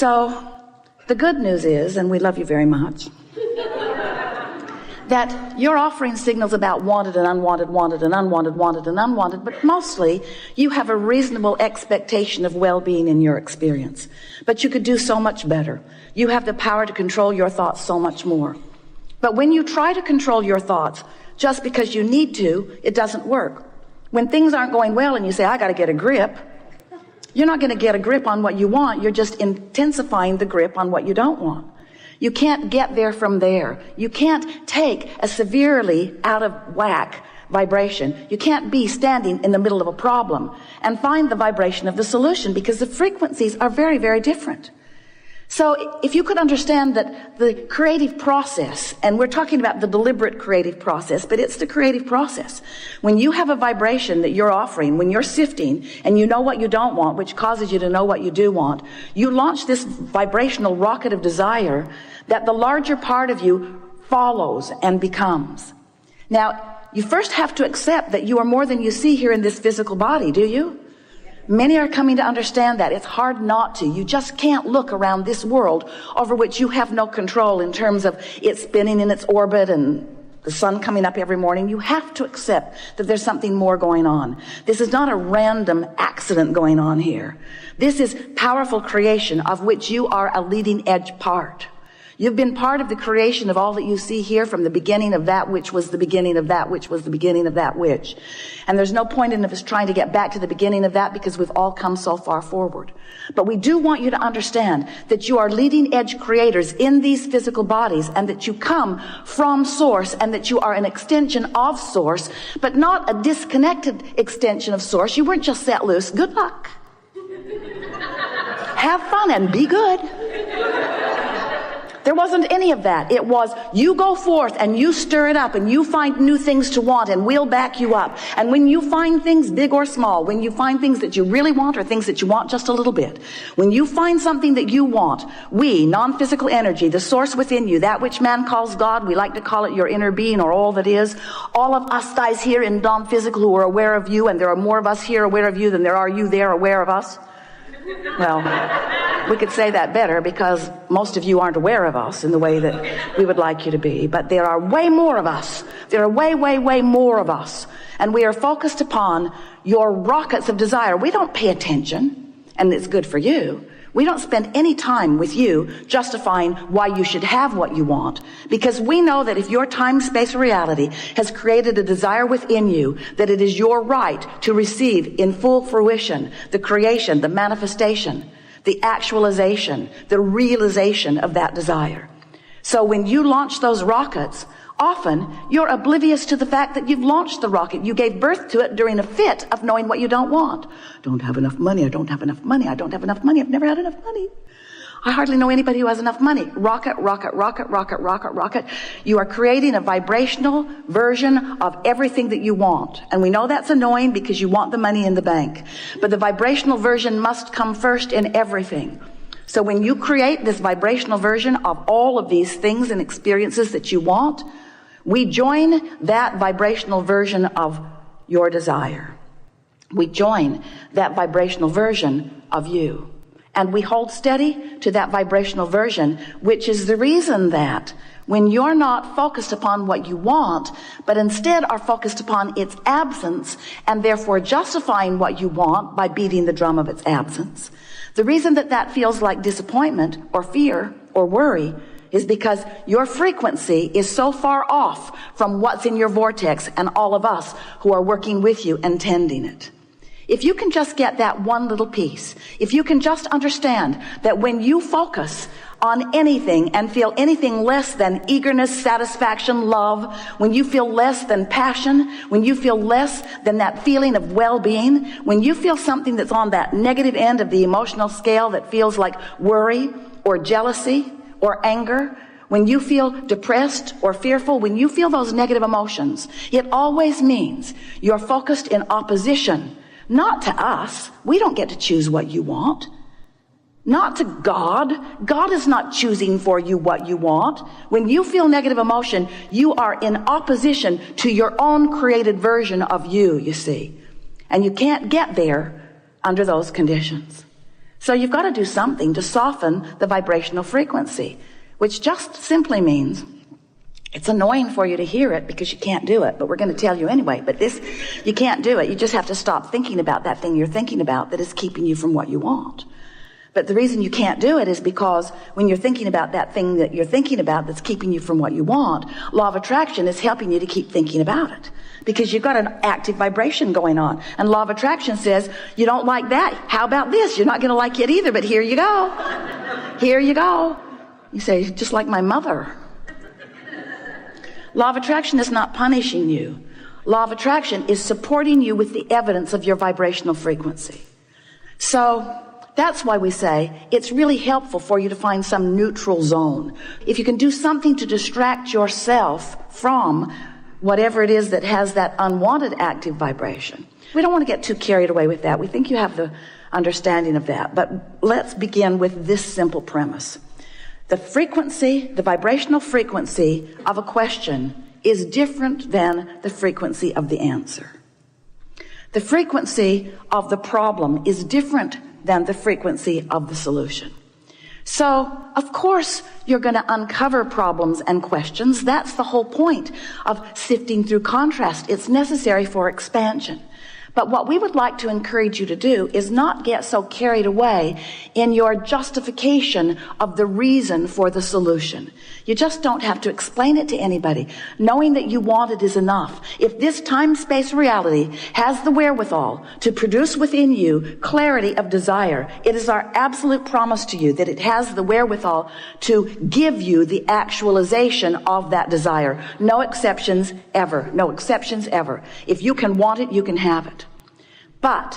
So the good news is, and we love you very much, that you're offering signals about wanted and unwanted, wanted and unwanted, wanted and unwanted, but mostly you have a reasonable expectation of well-being in your experience. But you could do so much better. You have the power to control your thoughts so much more. But when you try to control your thoughts just because you need to, it doesn't work. When things aren't going well and you say, I got to get a grip, you're not going to get a grip on what you want. You're just intensifying the grip on what you don't want. You can't get there from there. You can't take a severely out of whack vibration. You can't be standing in the middle of a problem and find the vibration of the solution, because the frequencies are very, very different. So if you could understand that the creative process, and we're talking about the deliberate creative process, but it's the creative process. When you have a vibration that you're offering, when you're sifting and you know what you don't want, which causes you to know what you do want, you launch this vibrational rocket of desire that the larger part of you follows and becomes. Now, you first have to accept that you are more than you see here in this physical body, do you? Many are coming to understand that. It's hard not to. You just can't look around this world over which you have no control in terms of it spinning in its orbit and the sun coming up every morning. You have to accept that there's something more going on. This is not a random accident going on here. This is powerful creation of which you are a leading edge part. You've been part of the creation of all that you see here from the beginning of that which was the beginning of that which was the beginning of that which. And there's no point in us trying to get back to the beginning of that, because we've all come so far forward. But we do want you to understand that you are leading edge creators in these physical bodies, and that you come from source, and that you are an extension of source, but not a disconnected extension of source. You weren't just set loose. Good luck. Have fun and be good. There wasn't any of that. It was, you go forth and you stir it up and you find new things to want, and we'll back you up. And when you find things big or small, when you find things that you really want or things that you want just a little bit, when you find something that you want, we, non-physical energy, the source within you, that which man calls God, we like to call it your inner being or all that is, all of us guys here in non-physical who are aware of you, and there are more of us here aware of you than there are you there aware of us. Well, we could say that better, because most of you aren't aware of us in the way that we would like you to be. But there are way more of us. There are way, way, way more of us. And we are focused upon your rockets of desire. We don't pay attention, and it's good for you. We don't spend any time with you justifying why you should have what you want, because we know that if your time, space, or reality has created a desire within you, that it is your right to receive in full fruition the creation, the manifestation, the actualization, the realization of that desire. So when you launch those rockets, often you're oblivious to the fact that you've launched the rocket. You gave birth to it during a fit of knowing what you don't want. Don't have enough money. I don't have enough money. I don't have enough money. I've never had enough money. I hardly know anybody who has enough money. Rocket, rocket, rocket, rocket, rocket, rocket. You are creating a vibrational version of everything that you want. And we know that's annoying because you want the money in the bank. But the vibrational version must come first in everything. So when you create this vibrational version of all of these things and experiences that you want, we join that vibrational version of your desire. We join that vibrational version of you. And we hold steady to that vibrational version, which is the reason that when you're not focused upon what you want, but instead are focused upon its absence, and therefore justifying what you want by beating the drum of its absence, the reason that that feels like disappointment or fear or worry is because your frequency is so far off from what's in your vortex and all of us who are working with you and tending it. If you can just get that one little piece, if you can just understand that when you focus on anything and feel anything less than eagerness, satisfaction, love, when you feel less than passion, when you feel less than that feeling of well-being, when you feel something that's on that negative end of the emotional scale that feels like worry or jealousy or anger, when you feel depressed or fearful, when you feel those negative emotions, it always means you're focused in opposition, not to us. We don't get to choose what you want. Not to God. God is not choosing for you what you want. When you feel negative emotion, you are in opposition to your own created version of you see. And you can't get there under those conditions. So you've got to do something to soften the vibrational frequency, which just simply means it's annoying for you to hear it because you can't do it, but we're going to tell you anyway. But you can't do it. You just have to stop thinking about that thing you're thinking about that is keeping you from what you want. But the reason you can't do it is because when you're thinking about that thing that you're thinking about that's keeping you from what you want, law of attraction is helping you to keep thinking about it. Because you've got an active vibration going on. And law of attraction says, you don't like that. How about this? You're not going to like it either, but here you go. Here you go. You say, just like my mother. Law of attraction is not punishing you. Law of attraction is supporting you with the evidence of your vibrational frequency. So that's why we say it's really helpful for you to find some neutral zone. If you can do something to distract yourself from whatever it is that has that unwanted active vibration. We don't want to get too carried away with that. We think you have the understanding of that. But let's begin with this simple premise. The frequency, the vibrational frequency of a question is different than the frequency of the answer. The frequency of the problem is different than the frequency of the solution. So, of course, you're going to uncover problems and questions. That's the whole point of sifting through contrast. It's necessary for expansion. But what we would like to encourage you to do is not get so carried away in your justification of the reason for the solution. You just don't have to explain it to anybody. Knowing that you want it is enough. If this time-space reality has the wherewithal to produce within you clarity of desire, it is our absolute promise to you that it has the wherewithal to give you the actualization of that desire. No exceptions ever. No exceptions ever. If you can want it, you can have it. But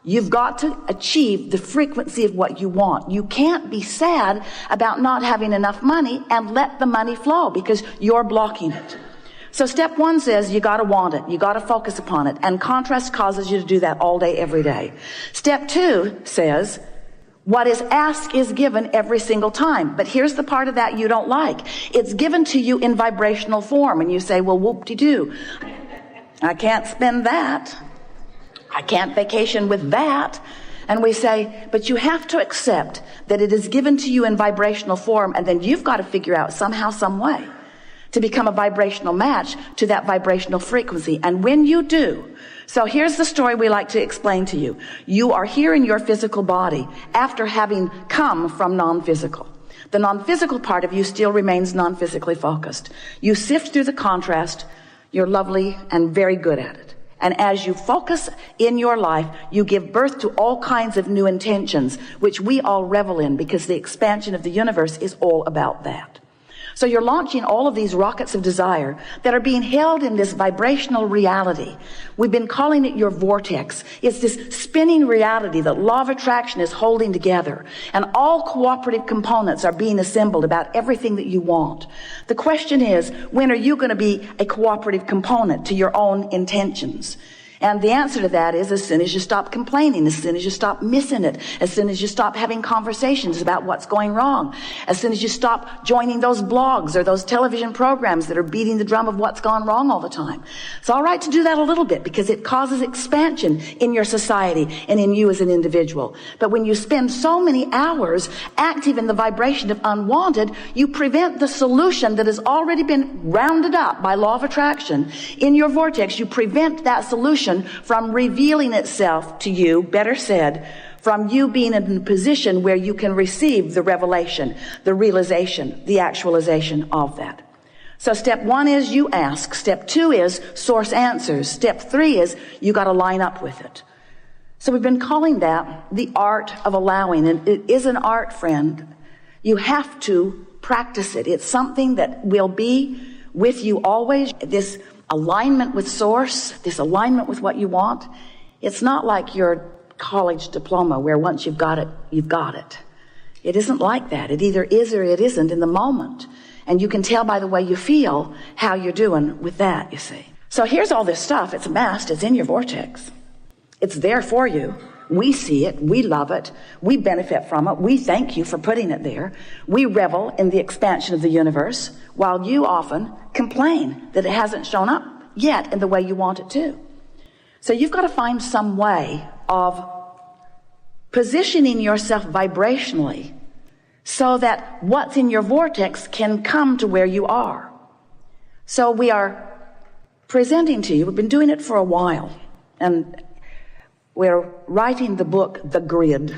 you've got to achieve the frequency of what you want. You can't be sad about not having enough money and let the money flow because you're blocking it. So step one says you got to want it. You got to focus upon it. And contrast causes you to do that all day, every day. Step two says what is asked is given every single time. But here's the part of that you don't like. It's given to you in vibrational form. And you say, well, whoop-de-doo. I can't spend that. I can't vacation with that. And we say, but you have to accept that it is given to you in vibrational form, and then you've got to figure out somehow, some way to become a vibrational match to that vibrational frequency. And when you do, so here's the story we like to explain to you. You are here in your physical body after having come from non-physical. The non-physical part of you still remains non-physically focused. You sift through the contrast. You're lovely and very good at it. And as you focus in your life, you give birth to all kinds of new intentions, which we all revel in because the expansion of the universe is all about that. So you're launching all of these rockets of desire that are being held in this vibrational reality. We've been calling it your vortex. It's this spinning reality that law of attraction is holding together. And all cooperative components are being assembled about everything that you want. The question is, when are you going to be a cooperative component to your own intentions? And the answer to that is as soon as you stop complaining, as soon as you stop missing it, as soon as you stop having conversations about what's going wrong, as soon as you stop joining those blogs or those television programs that are beating the drum of what's gone wrong all the time. It's all right to do that a little bit because it causes expansion in your society and in you as an individual. But when you spend so many hours active in the vibration of unwanted, you prevent the solution that has already been rounded up by law of attraction in your vortex. You prevent that solution from revealing itself to you, better said, from you being in a position where you can receive the revelation, the realization, the actualization of that. So step one is you ask. Step two is source answers. Step three is you got to line up with it. So we've been calling that the art of allowing, and it is an art, friend. You have to practice it. It's something that will be with you always. This alignment with source, this alignment with what you want. It's not like your college diploma where once you've got it, you've got it. It isn't like that. It either is or it isn't in the moment. And you can tell by the way you feel how you're doing with that, you see. So here's all this stuff. It's amassed. It's in your vortex. It's there for you. We see it. We love it. We benefit from it. We thank you for putting it there. We revel in the expansion of the universe, while you often complain that it hasn't shown up yet in the way you want it to. So you've got to find some way of positioning yourself vibrationally so that what's in your vortex can come to where you are. So we are presenting to you, we've been doing it for a while, and we're writing the book, The Grid,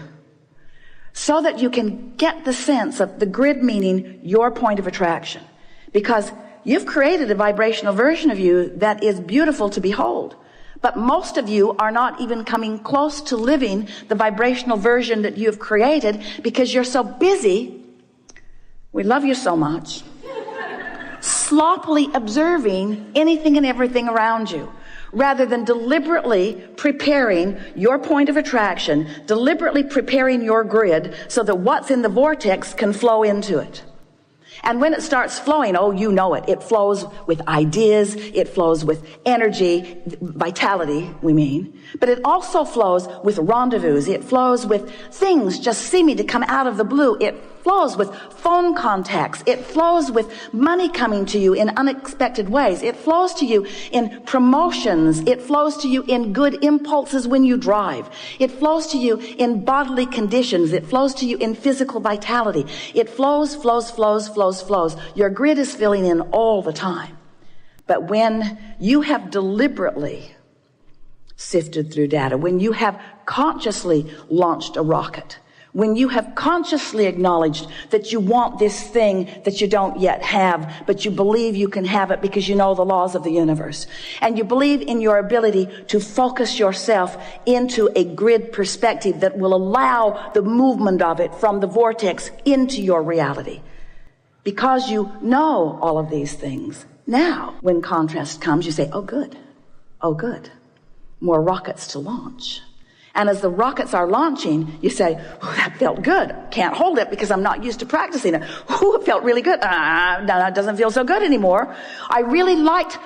so that you can get the sense of the grid meaning your point of attraction. Because you've created a vibrational version of you that is beautiful to behold. But most of you are not even coming close to living the vibrational version that you've created because you're so busy. We love you so much. Sloppily observing anything and everything around you, rather than deliberately preparing your point of attraction, deliberately preparing your grid so that what's in the vortex can flow into it. And when it starts flowing, oh, you know it. It flows with ideas. It flows with energy, vitality, we mean. But it also flows with rendezvous. It flows with things just seeming to come out of the blue. It flows with phone contacts. It flows with money coming to you in unexpected ways. It flows to you in promotions. It flows to you in good impulses when you drive. It flows to you in bodily conditions. It flows to you in physical vitality. It flows. Your grid is filling in all the time. But when you have deliberately sifted through data, when you have consciously launched a rocket, when you have consciously acknowledged that you want this thing that you don't yet have, but you believe you can have it because you know the laws of the universe, and you believe in your ability to focus yourself into a grid perspective that will allow the movement of it from the vortex into your reality. Because you know all of these things, now when contrast comes, you say, oh good, more rockets to launch. And as the rockets are launching, you say, oh, that felt good. Can't hold it because I'm not used to practicing it. Oh, it felt really good. No, it doesn't feel so good anymore. I really liked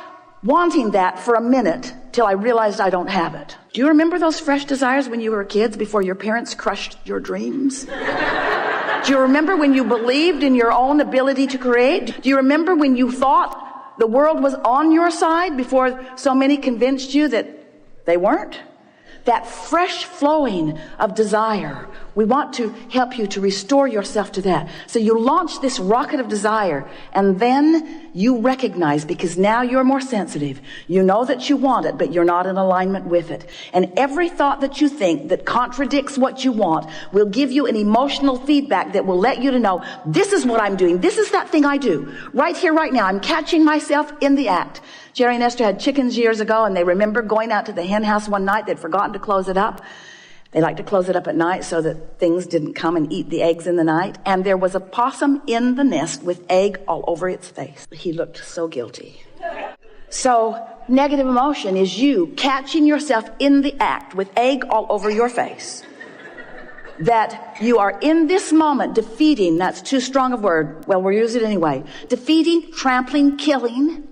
wanting that for a minute till I realized I don't have it. Do you remember those fresh desires when you were kids before your parents crushed your dreams? Do you remember when you believed in your own ability to create? Do you remember when you thought the world was on your side before so many convinced you that they weren't? That fresh flowing of desire. We want to help you to restore yourself to that. So you launch this rocket of desire, and then you recognize, because now you're more sensitive. You know that you want it, but you're not in alignment with it. And every thought that you think that contradicts what you want will give you an emotional feedback that will let you to know, this is what I'm doing. This is that thing I do. Right here, right now. I'm catching myself in the act. Jerry and Esther had chickens years ago, and they remember going out to the hen house one night. They'd forgotten to close it up. They liked to close it up at night so that things didn't come and eat the eggs in the night. And there was a possum in the nest with egg all over its face. He looked so guilty. So negative emotion is you catching yourself in the act with egg all over your face. That you are in this moment defeating, that's too strong a word. Well, we'll use it anyway. Defeating, trampling, killing,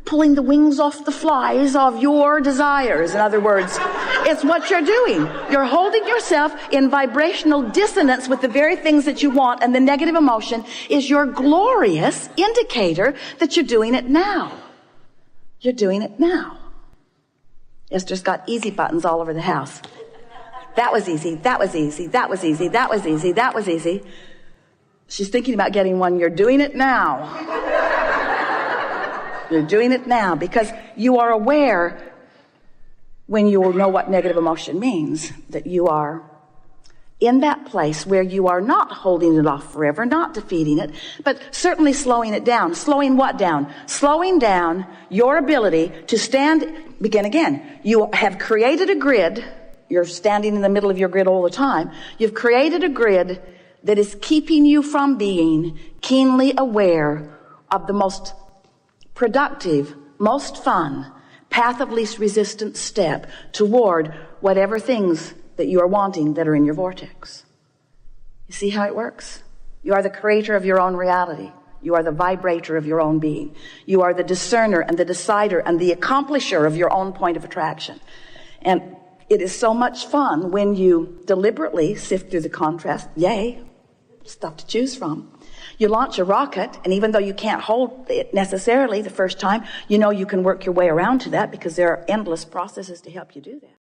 pulling the wings off the flies of your desires. In other words, it's what you're doing. You're holding yourself in vibrational dissonance with the very things that you want, and the negative emotion is your glorious indicator that you're doing it now. You're doing it now. Esther's got easy buttons all over the house. That was easy. That was easy. That was easy. That was easy. That was easy. She's thinking about getting one. You're doing it now. You're doing it now because you are aware, when you know what negative emotion means, that you are in that place where you are not holding it off forever, not defeating it, but certainly slowing it down. Slowing what down? Slowing down your ability to stand, begin again. You have created a grid. You're standing in the middle of your grid all the time. You've created a grid that is keeping you from being keenly aware of the most productive, most fun, path of least resistance step toward whatever things that you are wanting that are in your vortex. You see how it works? You are the creator of your own reality. You are the vibrator of your own being. You are the discerner and the decider and the accomplisher of your own point of attraction. And it is so much fun when you deliberately sift through the contrast. Yay, stuff to choose from. You launch a rocket, and even though you can't hold it necessarily the first time, you know you can work your way around to that because there are endless processes to help you do that.